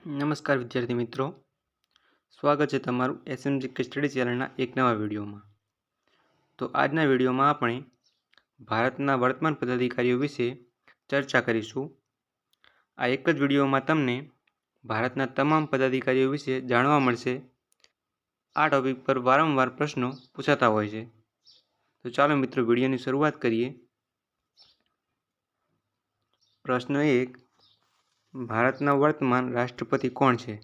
નમસ્કાર વિદ્યાર્થી મિત્રો, સ્વાગત છે તમારું એસએમજી સ્ટડી ચેનલના એક નવા વિડીયોમાં. તો આજના વિડીયોમાં આપણે ભારતના વર્તમાન પદાધિકારીઓ વિશે ચર્ચા કરીશું. આ એક જ વિડીયોમાં તમને ભારતના તમામ પદાધિકારીઓ વિશે જાણવા મળશે. આ ટોપિક પર વારંવાર પ્રશ્નો પૂછાતા હોય છે. તો ચાલો મિત્રો વિડીયોની શરૂઆત કરીએ. પ્રશ્ન 1. ભારતના વર્તમાન રાષ્ટ્રપતિ કોણ છે?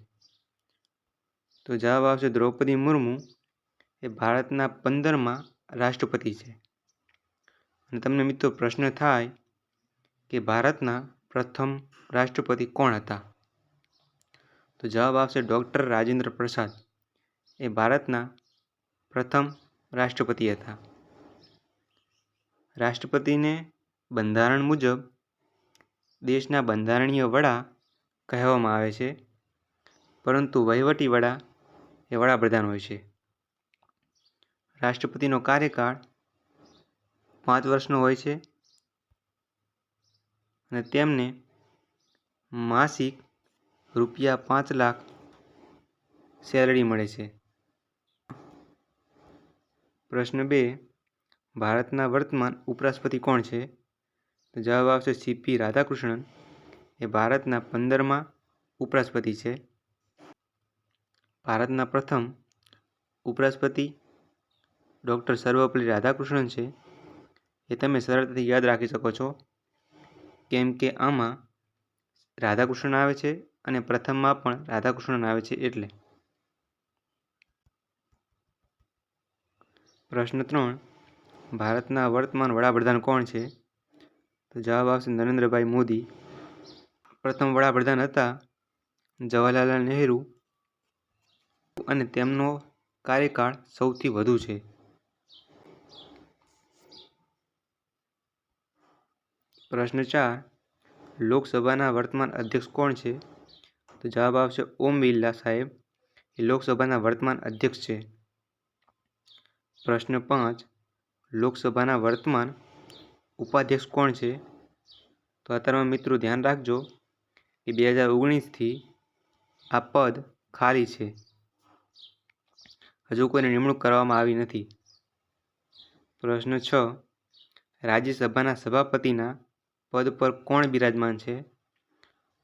તો જવાબ આવશે દ્રૌપદી મુર્મુ એ ભારતના 15મા રાષ્ટ્રપતિ છે. અને તમને મિત્રો પ્રશ્ન થાય કે ભારતના પ્રથમ રાષ્ટ્રપતિ કોણ હતા? તો જવાબ આવશે ડૉક્ટર રાજેન્દ્ર પ્રસાદ એ ભારતના પ્રથમ રાષ્ટ્રપતિ હતા. રાષ્ટ્રપતિને બંધારણ મુજબ દેશના બંધારણીય વડા કહેવામાં આવે છે, પરંતુ વહીવટી વડા એ વડાપ્રધાન હોય છે. રાષ્ટ્રપતિનો કાર્યકાળ 5 વર્ષનો હોય છે અને તેમને માસિક ₹5 લાખ સેલરી મળે છે. પ્રશ્ન 2. ભારતના વર્તમાન ઉપરાષ્ટ્રપતિ કોણ છે? તો જવાબ આવશે સીપી રાધાકૃષ્ણન એ ભારતના 15મા ઉપરાષ્ટ્રપતિ છે. ભારતના પ્રથમ ઉપરાષ્ટ્રપતિ ડૉક્ટર સર્વપલ્લી રાધાકૃષ્ણન છે. એ તમે સરળતાથી યાદ રાખી શકો છો, કેમ કે આમાં રાધાકૃષ્ણન આવે છે અને પ્રથમમાં પણ રાધાકૃષ્ણન આવે છે એટલે. પ્રશ્ન 3. ભારતના વર્તમાન વડાપ્રધાન કોણ છે? તો જવાબ આવશે નરેન્દ્રભાઈ મોદી. પ્રથમ વડાપ્રધાન હતા જવાહરલાલ નહેરુ અને તેમનો કાર્યકાળ સૌથી વધુ છે. પ્રશ્ન 4. લોકસભાના વર્તમાન અધ્યક્ષ કોણ છે? તો જવાબ આવશે ઓમ બિરલા સાહેબ એ લોકસભાના વર્તમાન અધ્યક્ષ છે. પ્રશ્ન 5. લોકસભાના વર્તમાન ઉપાધ્યક્ષ કોણ છે? તો આ તમામ મિત્રો ધ્યાન રાખજો કે 2019થી આ પદ ખાલી છે, હજુ કોઈને નિમણૂક કરવામાં આવી નથી. પ્રશ્ન 6. રાજ્યસભાના સભાપતિના પદ પર કોણ બિરાજમાન છે?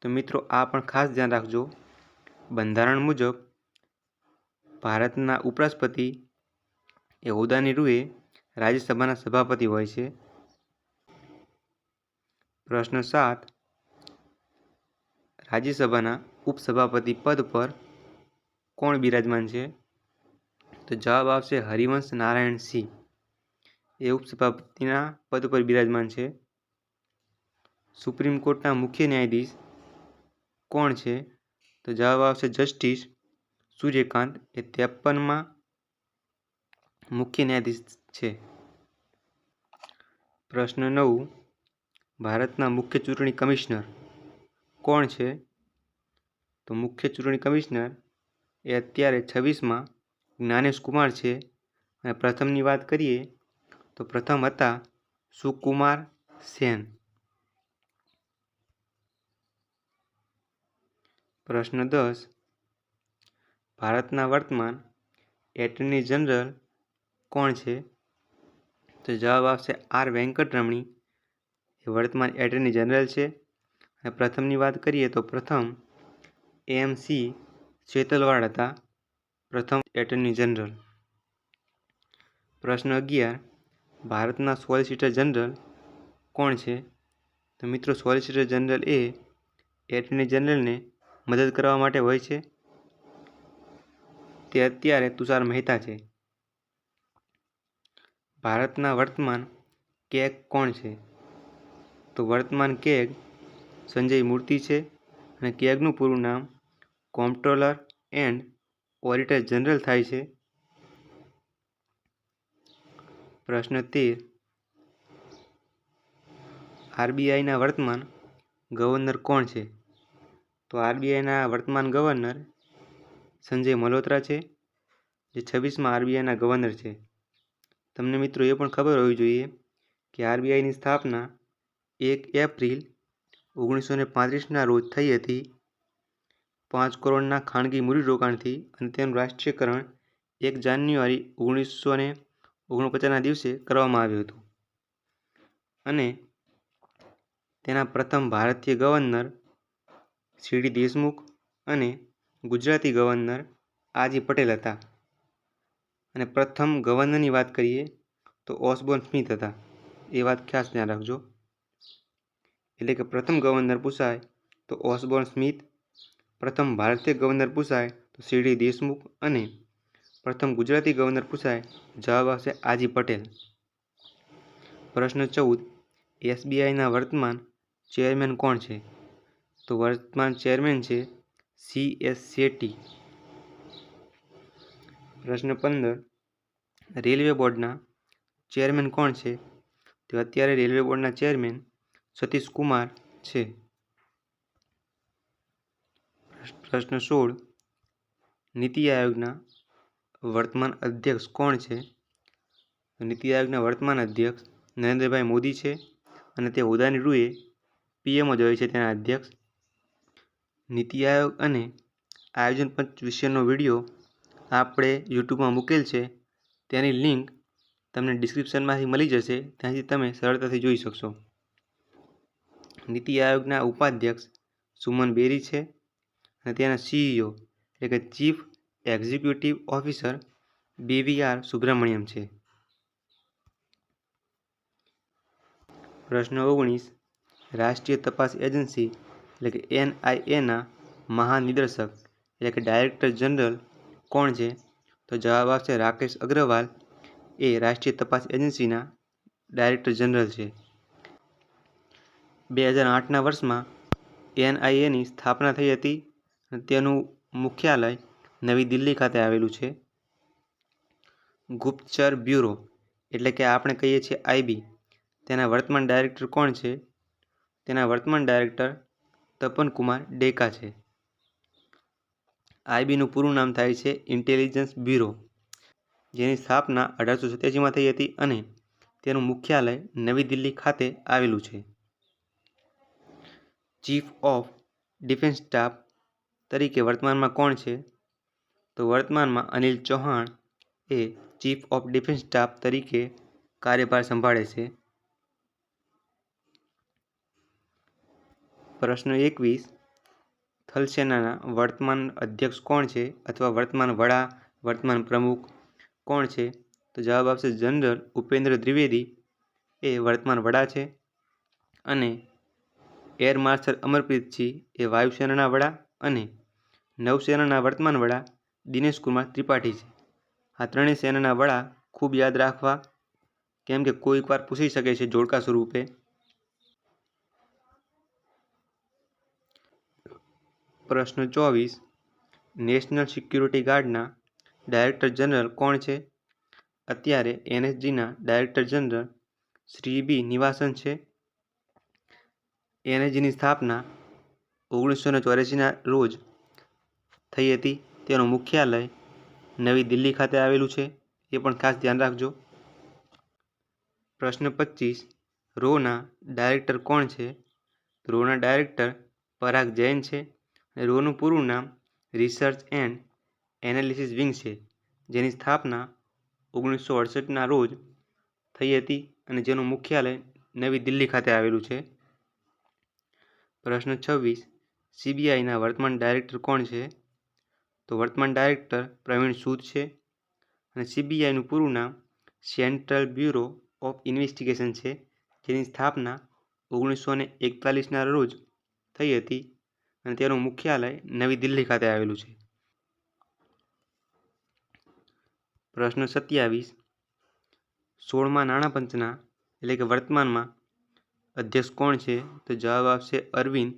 તો મિત્રો આ પણ ખાસ ધ્યાન રાખજો, બંધારણ મુજબ ભારતના ઉપરાષ્ટ્રપતિ એ હોદ્દાની રૂએ રાજ્યસભાના સભાપતિ હોય છે. પ્રશ્ન 7. રાજ્યસભાના ઉપસભાપતિ પદ પર કોણ બિરાજમાન છે? તો જવાબ આવશે હરિવંશ નારાયણ સિંહ એ ઉપસભાપતિના પદ પર બિરાજમાન છે. સુપ્રીમ કોર્ટના મુખ્ય ન્યાયાધીશ કોણ છે? તો જવાબ આવશે જસ્ટિસ સૂર્યકાંત એ 53મા મુખ્ય ન્યાયાધીશ છે. પ્રશ્ન 9. ભારતના મુખ્ય ચૂંટણી કમિશનર કોણ છે? તો મુખ્ય ચૂંટણી કમિશનર એ અત્યારે 26મા જ્ઞાનેશ કુમાર છે. અને પ્રથમની વાત કરીએ તો પ્રથમ હતા સુકુમાર સેન. પ્રશ્ન 10. ભારતના વર્તમાન એટર્ની જનરલ કોણ છે? તો જવાબ આવશે આર વેંકટરમણી એ વર્તમાન એટર્ની જનરલ છે. અને પ્રથમની વાત કરીએ તો પ્રથમ એમસી સેતલવાડ હતા પ્રથમ એટર્ની જનરલ. પ્રશ્ન 11. ભારતના સોલિસિટર જનરલ કોણ છે? તો મિત્રો સોલિસિટર જનરલ એ એટર્ની જનરલને મદદ કરવા માટે હોય છે. તે અત્યારે તુષાર મહેતા છે. ભારતના વર્તમાન કેગ કોણ છે? તો વર્તમાન કેગ સંજય મૂર્તિ છે અને કેગનું પૂરું નામ કોમ્પ્ટ્રોલર એન્ડ ઓડિટર જનરલ થાય છે. પ્રશ્ન 13. આરબીઆઈના વર્તમાન ગવર્નર કોણ છે? તો આરબીઆઈના વર્તમાન ગવર્નર સંજય મલ્હોત્રા છે, જે 26મા આરબીઆઈના ગવર્નર છે. તમને મિત્રો એ પણ ખબર હોવી જોઈએ કે આરબીઆઈની સ્થાપના 1 એપ્રિલ 1935ના રોજ થઈ હતી, 5 કરોડના ખાનગી મૂડીરોકાણથી અને તેનું રાષ્ટ્રીયકરણ 1 જાન્યુઆરી 1949ના દિવસે કરવામાં આવ્યું હતું અને તેના પ્રથમ ભારતીય ગવર્નર સીડી દેશમુખ અને ગુજરાતી ગવર્નર આરજી પટેલ હતા અને પ્રથમ ગવર્નરની વાત કરીએ તો ઓસબોર્ન સ્મિથ હતા. એ વાત ખાસ ધ્યાન રાખજો. એટલે કે પ્રથમ ગવર્નર પૂછાય તો ઓસબોર્ન સ્મિથ, પ્રથમ ભારતીય ગવર્નર પૂછાય તો સીડી દેશમુખ અને પ્રથમ ગુજરાતી ગવર્નર પૂછાય જવાબ આવશે આરજી પટેલ. પ્રશ્ન 14. એસબીઆઈના વર્તમાન ચેરમેન કોણ છે? તો વર્તમાન ચેરમેન છે CS શેટ્ટી. પ્રશ્ન 15. રેલવે બોર્ડના ચેરમેન કોણ છે? તો અત્યારે રેલવે બોર્ડના ચેરમેન સતીશ કુમાર છે. પ્રશ્ન 16. નીતિ આયોગના વર્તમાન અધ્યક્ષ કોણ છે? તો નીતિ આયોગના વર્તમાન અધ્યક્ષ નરેન્દ્રભાઈ મોદી છે અને તે હોદ્દાની રૂએ પીએમઓ જ હોય છે તેના અધ્યક્ષ. નીતિ આયોગ અને આયોજન પંચ વિશેનો વિડીયો આપણે યુટ્યુબમાં મૂકેલ છે. તેની લિંક તમને ડિસ્ક્રિપ્શનમાંથી મળી જશે, ત્યાંથી તમે સરળતાથી જોઈ શકશો. નીતિ આયોગના ઉપાધ્યક્ષ સુમન બેરી છે અને તેના CEO એટલે કે chief executive officer BVR Subrahmanyam છે. પ્રશ્ન 19. રાષ્ટ્રીય તપાસ એજન્સી એટલે કે NIAના મહાનિદેશક એટલે કે ડાયરેક્ટર જનરલ કોણ છે? તો જવાબ આવશે રાકેશ અગ્રવાલ. એ રાષ્ટ્રીય તપાસ એજન્સીના ડાયરેક્ટર જનરલ છે. 2008ના વર્ષમાં NIAની સ્થાપના થઈ હતી અને તેનું મુખ્યાલય નવી દિલ્હી ખાતે આવેલું છે. ગુપ્તચર બ્યુરો એટલે કે આપણે કહીએ છીએ IB, તેના વર્તમાન ડાયરેક્ટર કોણ છે? તેના વર્તમાન ડાયરેક્ટર તપનકુમાર ડેકા છે. IBનું પૂરું નામ થાય છે ઇન્ટેલિજન્સ બ્યુરો, જેની સ્થાપના 1887માં થઈ હતી અને તેનું મુખ્યાલય નવી દિલ્હી ખાતે આવેલું છે. ચીફ ઓફ ડિફેન્સ સ્ટાફ તરીકે વર્તમાનમાં કોણ છે? તો વર્તમાનમાં અનિલ ચૌહાણ એ ચીફ ઓફ ડિફેન્સ સ્ટાફ તરીકે કાર્યભાર સંભાળે છે. પ્રશ્ન 21. થલ સેનાના વર્તમાન અધ્યક્ષ કોણ છે અથવા વર્તમાન વડા, વર્તમાન પ્રમુખ કોણ છે? તો જવાબ આવશે જનરલ ઉપેન્દ્ર દ્વિવેદી. એ વર્તમાન વડા છે અને એર માર્શલ અમરપ્રીતસિંહ એ વાયુસેનાના વડા અને નૌસેનાના વર્તમાન વડા દિનેશ કુમાર ત્રિપાઠી છે. આ ત્રણેય સેનાના વડા ખૂબ યાદ રાખવા, કેમ કે કોઈક વાર પૂછી શકે છે જોડકા સ્વરૂપે. પ્રશ્ન 24. નેશનલ સિક્યુરિટી ગાર્ડના ડાયરેક્ટર જનરલ કોણ છે? અત્યારે NSGના ડાયરેક્ટર જનરલ શ્રી B નિવાસન છે. NSGની સ્થાપના 1984ના રોજ થઈ હતી. તેનું મુખ્યાલય નવી દિલ્હી ખાતે આવેલું છે. એ પણ ખાસ ધ્યાન રાખજો. પ્રશ્ન 25. રોના ડાયરેક્ટર કોણ છે? રોના ડાયરેક્ટર પરાગ જૈન છે અને રોનું પૂરું નામ રિસર્ચ એન્ડ એનાલિસિસ વિંગ છે, જેની સ્થાપના 1968ના રોજ થઈ હતી અને જેનું મુખ્યાલય નવી દિલ્હી ખાતે આવેલું છે. પ્રશ્ન 26. CBIના વર્તમાન ડાયરેક્ટર કોણ છે? તો વર્તમાન ડાયરેક્ટર પ્રવીણ સૂદ છે અને CBIનું પૂરું નામ સેન્ટ્રલ બ્યુરો ઓફ ઇન્વેસ્ટિગેશન છે, જેની સ્થાપના 1941ના રોજ થઈ હતી અને તેનું મુખ્યાલય નવી દિલ્હી ખાતે આવેલું છે. પ્રશ્ન 27. 16મા નાણાપંચના એટલે કે વર્તમાનમાં અધ્યક્ષ કોણ છે? તો જવાબ આવશે અરવિંદ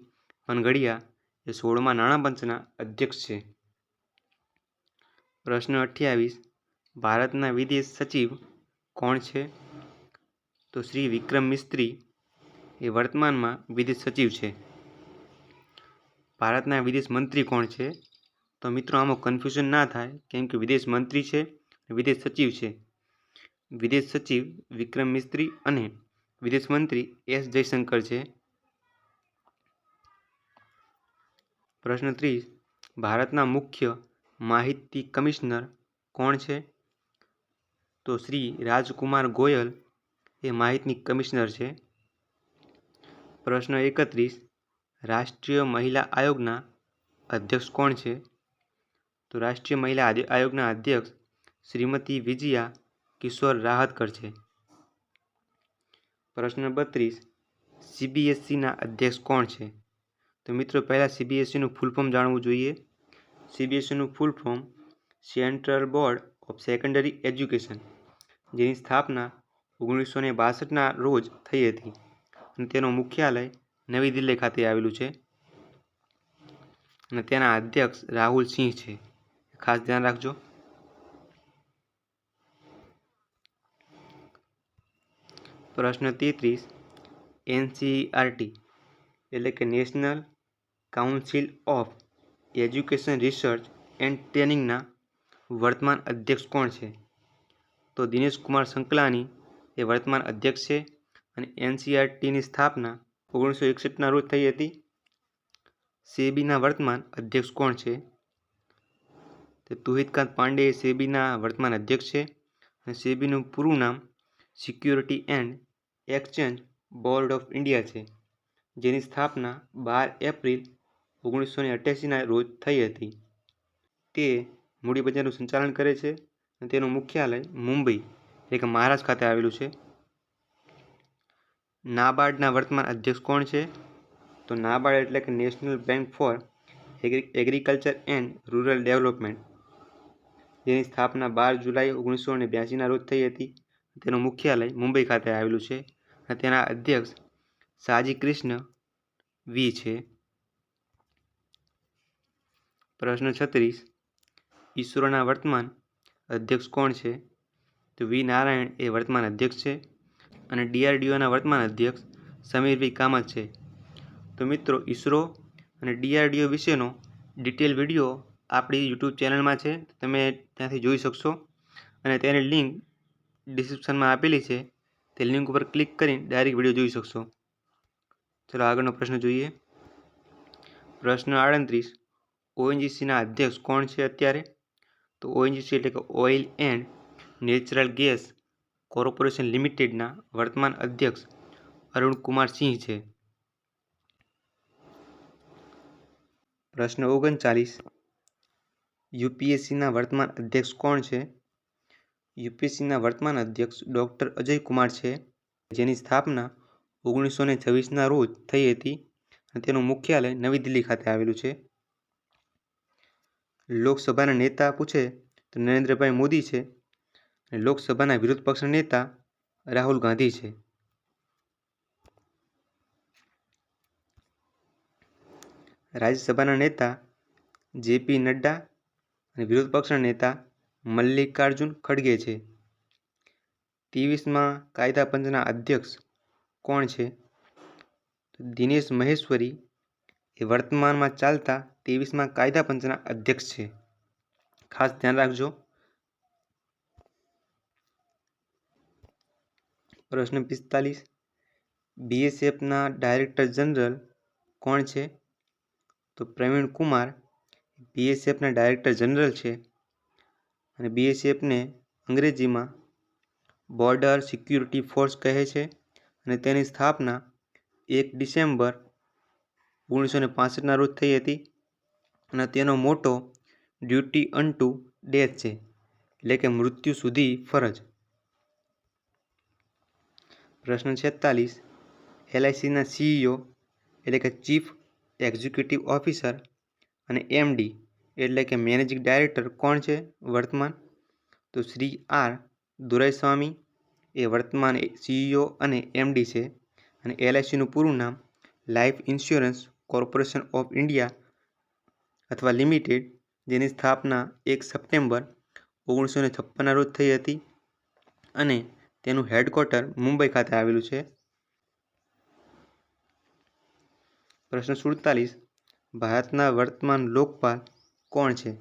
વનગડિયા. એ 16મા નાણાપંચના અધ્યક્ષ છે. પ્રશ્ન 28. ભારતના વિદેશ સચિવ કોણ છે? તો શ્રી વિક્રમ મિસ્ત્રી એ વર્તમાનમાં વિદેશ સચિવ છે. ભારતના વિદેશ મંત્રી કોણ છે? તો મિત્રો આમાં કન્ફ્યુઝન ના થાય, કેમ કે વિદેશ મંત્રી છે, વિદેશ સચિવ છે. વિદેશ સચિવ વિક્રમ મિસ્ત્રી અને વિદેશ મંત્રી S જયશંકર છે. પ્રશ્ન 30. ભારતના મુખ્ય માહિતી કમિશનર કોણ છે? તો શ્રી રાજકુમાર ગોયલ એ માહિતી કમિશનર છે. પ્રશ્ન 31. રાષ્ટ્રીય મહિલા આયોગના અધ્યક્ષ કોણ છે? તો રાષ્ટ્રીય મહિલા આયોગના અધ્યક્ષ શ્રીમતી વિજયા કિશોર રાહતકર છે. પ્રશ્ન 32. સીબીએસઈના અધ્યક્ષ કોણ છે? તો મિત્રો પહેલાં સીબીએસઈનું ફૂલ ફોર્મ જાણવું જોઈએ. સીબીએસઈનું full form central board of secondary education, જેની સ્થાપના 1962ના રોજ થઈ હતી અને તેનું મુખ્યાલય નવી દિલ્હી ખાતે આવેલું છે અને તેના અધ્યક્ષ રાહુલ સિંહ છે. ખાસ ધ્યાન રાખજો. પ્રશ્ન 33. એનસીઈઆરટી એટલે કે national council of education research and ટ્રેનિંગના વર્તમાન અધ્યક્ષ કોણ છે? તો દિનેશ કુમાર સંકલાની એ વર્તમાન અધ્યક્ષ છે અને એનસીઈઆરટીની સ્થાપના 1961ના રોજ થઈ હતી. સેબીના વર્તમાન અધ્યક્ષ કોણ છે? તો તુહિતકાંત પાંડે એ સેબીના વર્તમાન અધ્યક્ષ છે અને સેબીનું પૂરું નામ security and exchange board of India છે, જેની સ્થાપના 12 એપ્રિલ 1988ના રોજ થઈ હતી. તે મૂડી બજારનું સંચાલન કરે છે અને તેનું મુખ્યાલય મુંબઈ એટલે કે મહારાષ્ટ્ર ખાતે આવેલું છે. નાબાર્ડના વર્તમાન અધ્યક્ષ કોણ છે? તો નાબાર્ડ એટલે કે national bank four agriculture and rural development, જેની સ્થાપના 12 જુલાઈ 1982ના રોજ થઈ હતી. તેનું મુખ્યાલય મુંબઈ ખાતે આવેલું છે અને તેના અધ્યક્ષ સાજી કૃષ્ણ વી છે. પ્રશ્ન 36. ઈસરોના વર્તમાન અધ્યક્ષ કોણ છે? તો વી નારાયણ એ વર્તમાન અધ્યક્ષ છે અને ડીઆરડીઓના વર્તમાન અધ્યક્ષ સમીર વી કામત છે. તો મિત્રો ઈસરો અને ડીઆરડીઓ વિશેનો ડિટેલ વિડીયો આપણી યુટ્યુબ ચેનલમાં છે, તમે ત્યાંથી જોઈ શકશો અને તેની લિંક ડિસ્ક્રિપ્શનમાં આપેલી છે. તે લિંક ઉપર ક્લિક કરીને ડાયરેક્ટ વિડીયો જોઈ શકશો. ચલો આગળનો પ્રશ્ન જોઈએ. પ્રશ્ન 38. ઓએનજીસીના અધ્યક્ષ કોણ છે અત્યારે? તો ઓએનજીસી એટલે કે oil and natural gas corporation લિમિટેડના વર્તમાન અધ્યક્ષ અરુણ કુમાર સિંહ છે. પ્રશ્ન 39. યુપીએસસીના વર્તમાન અધ્યક્ષ કોણ છે? યુપીએસસીના વર્તમાન અધ્યક્ષ ડૉક્ટર અજય કુમાર છે, જેની સ્થાપના 1926ના રોજ થઈ હતી અને તેનું મુખ્યાલય નવી દિલ્હી ખાતે આવેલું છે. લોકસભાના નેતા પૂછે તો નરેન્દ્રભાઈ મોદી છે અને લોકસભાના વિરોધ પક્ષના નેતા રાહુલ ગાંધી છે. રાજ્યસભાના નેતા જેપી નડ્ડા અને વિરોધ પક્ષના નેતા મલ્લિકાર્જુન ખડગે છે. 23મા કાયદા પંચના અધ્યક્ષ કોણ છે? તો દિનેશ મહેશ્વરી એ વર્તમાનમાં ચાલતા 23મા કાયદા પંચના અધ્યક્ષ છે. ખાસ ધ્યાન રાખજો. પ્રશ્ન 45. બીએસએફના ડાયરેક્ટર જનરલ કોણ છે? તો પ્રવીણ કુમાર બીએસએફના ડાયરેક્ટર જનરલ છે અને બીએસએફને અંગ્રેજીમાં બોર્ડર સિક્યુરિટી ફોર્સ કહે છે અને તેની સ્થાપના 1 ડિસેમ્બર 1965ના રોજ થઈ હતી અને તેનો મોટો ડ્યુટી અનટુ ડેથ છે, એટલે કે મૃત્યુ સુધી ફરજ. પ્રશ્ન 46. એલઆઈસીના સીઈઓ એટલે કે ચીફ એક્ઝિક્યુટિવ ઓફિસર અને એમડી એટલે કે મેનેજિંગ ડાયરેક્ટર કોણ છે વર્તમાન? તો શ્રી આર દોરાઈસ્વામી એ વર્તમાન સીઈઓ અને એમડી છે અને એલઆઈસીનું પૂરું નામ life insurance corporation of India અથવા લિમિટેડ, જેની સ્થાપના 1 સપ્ટેમ્બર 1956ના રોજ થઈ હતી અને તેનું હેડક્વાર્ટર મુંબઈ ખાતે આવેલું છે. પ્રશ્ન 47. ભારતના વર્તમાન લોકપાલ કોણ છે?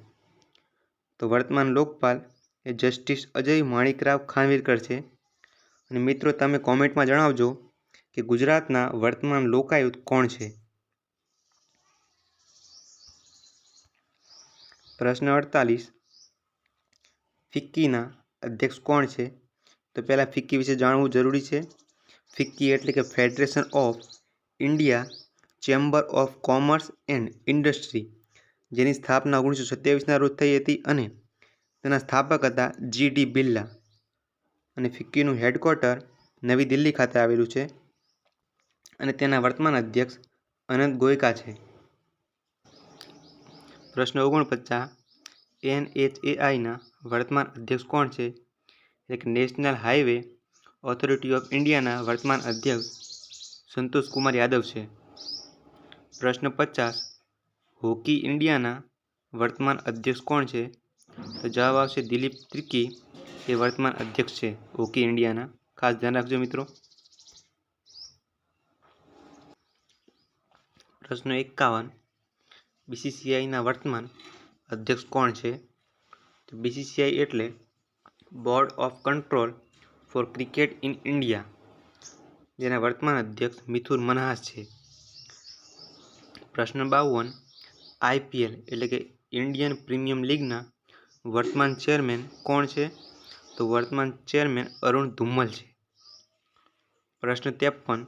તો વર્તમાન લોકપાલ એ જસ્ટિસ અજય માણિકરાવ ખાનવિલકર છે અને મિત્રો તમે કોમેન્ટમાં જણાવજો કે ગુજરાતના વર્તમાન લોકાયુક્ત કોણ છે. પ્રશ્ન 48 ફિક્કીના અધ્યક્ષ કોણ છે? તો પહેલાં ફિક્કી વિશે જાણવું જરૂરી છે. ફિક્કી એટલે કે federation of India chamber of commerce and industry, જેની સ્થાપના 1927ના રોજ થઈ હતી અને તેના સ્થાપક હતા G.D. બિરલા. અને ફિક્કીનું હેડક્વાર્ટર નવી દિલ્હી ખાતે આવેલું છે અને તેના વર્તમાન અધ્યક્ષ અનંત ગોયકા છે. પ્રશ્ન 49 NHAIના વર્તમાન અધ્યક્ષ કોણ છે? એટલે કે નેશનલ હાઈવે ઓથોરિટી ઓફ ઇન્ડિયાના વર્તમાન અધ્યક્ષ સંતોષ કુમાર યાદવ છે. પ્રશ્ન 50 હોકી ઇન્ડિયાના વર્તમાન અધ્યક્ષ કોણ છે? તો જવાબ આવશે દિલીપ ત્રિકી એ વર્તમાન અધ્યક્ષ છે હોકી ઇન્ડિયાના. ખાસ ધ્યાન રાખજો મિત્રો. પ્રશ્ન 51 BCCIના વર્તમાન અધ્યક્ષ કોણ છે? તો BCCI એટલે board of control for cricket in India, જેના વર્તમાન અધ્યક્ષ મિથુન મનહાસ છે. પ્રશ્ન 52 IPL એટલે કે ઇન્ડિયન પ્રીમિયમ લીગના વર્તમાન ચેરમેન કોણ છે? તો વર્તમાન ચેરમેન અરુણ ધુમ્મલ છે. પ્રશ્ન 53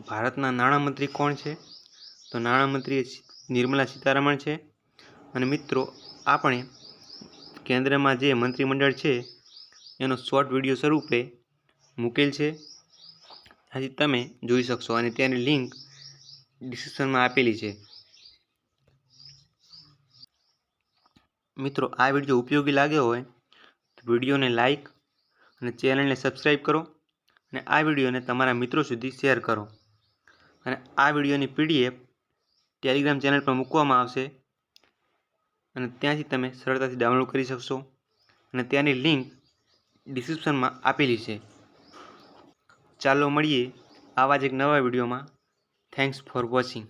ભારતના નાણામંત્રી કોણ છે? તો નાણામંત્રી નિર્મલા સીતારમણ છે. અને મિત્રો, આપણે કેન્દ્રમાં જે મંત્રીમંડળ છે એનો શોર્ટ વિડીયો સ્વરૂપે મૂકેલ છે, આથી તમે જોઈ શકશો અને તેની લિંક ડિસ્ક્રિપ્શનમાં આપેલી છે. મિત્રો, આ વિડીયો ઉપયોગી લાગ્યો હોય તો વિડીયોને લાઈક અને ચેનલને સબસ્ક્રાઈબ કરો અને આ વિડીયોને તમારા મિત્રો સુધી શેર કરો. અને આ વિડીયોની PDF ટેલિગ્રામ ચેનલ પર મૂકવામાં આવશે અને ત્યાંથી તમે સરળતાથી ડાઉનલોડ કરી શકશો અને ત્યાંની લિંક ડિસ્ક્રિપ્શનમાં આપેલી છે. ચાલો મળીએ આવા જ એક નવા વિડીયોમાં. Thanks for watching.